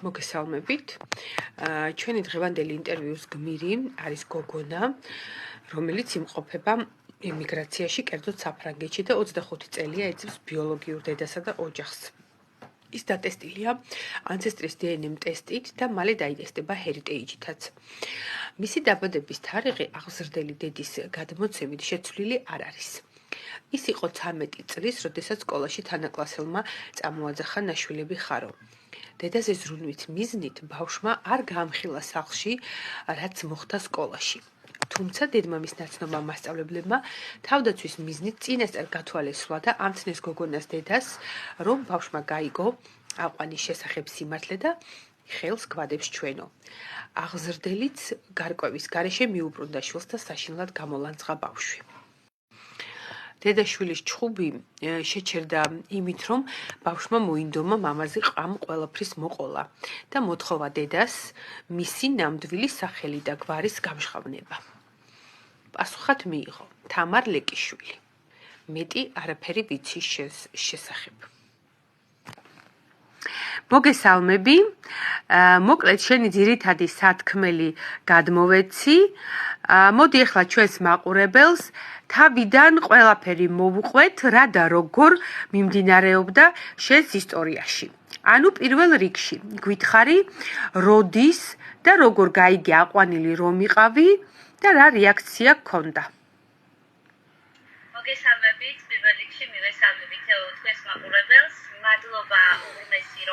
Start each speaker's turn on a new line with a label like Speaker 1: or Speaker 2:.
Speaker 1: მოგესალმებით. ჩვენი დღევანდელი ინტერვიუს გმირი არის გოგონა, რომელიც იმყოფება ემიგრაციაში, კერძოდ საფრანგეთში და 25 წელია ეძებს ბიოლოგიურ დედასა და ოჯახს. ის დატესტილია ანცესტრის დნმ ტესტით და მალე დაიტესტება ჰერიტეიჯითაც. მისი დაბადების თარიღი აღზრდელი დედის გადმოცემით შეცვლილი არ არის. ის იყო 13 წლის, როდესაც სკოლაში თანაკლასელმა წამოაძახა ნაშვილები ხარო. დედაზე ზრუნვის მიზნით ბავშვმა არ გაამხილა სახლში, რაც მოხდა სკოლაში. თუმცა დედმამის ნაცნობმა მასწავლებლებმა თავდაცვის მიზნით წინასწარ გათვალისწინა და ამცნეს გოგონას დედას, რომ ბავშვმა გაიგო აყვანის შესახებ სიმართლე და ხელს გვადებს ჩვენო. აღზრდელიც გარკვევის გარეშე მიუბრუნდა შვილს და საშინლად გამოლანძღა ბავშვი. დედაშვილის ჩხუბი შეჩერდა იმით, რომ ბავშვმა მოინდომა მამაზე ამ ყველაფრის მოყოლა და მოთხოვა დედას მისი ნამდვილი სახელი და გვარის გამჟღავნება. პასუხად მიიღო თამარ ლეკიშვილი. მეტი არაფერი ვიცი შესახებ. მოგესალმები. მოკლედ შენი ძირითადი სათქმელი გადმოვეცი. მოდი ახლა ჩვენს მაყურებელს თავიდან ყველაფერი მოვუყვეთ, რა და როგორ მიმდინარეობდა შენს ისტორიაში. ანუ პირველ რიგში გითხარი, როდის და როგორ გაიგე აყვანილი რომ იყავი და რა რეაქცია გქონდა.
Speaker 2: მოგესალმებით, პირველ რიგში მივესალმებით თქვენს მაყურებელს. მადლობა უღმესი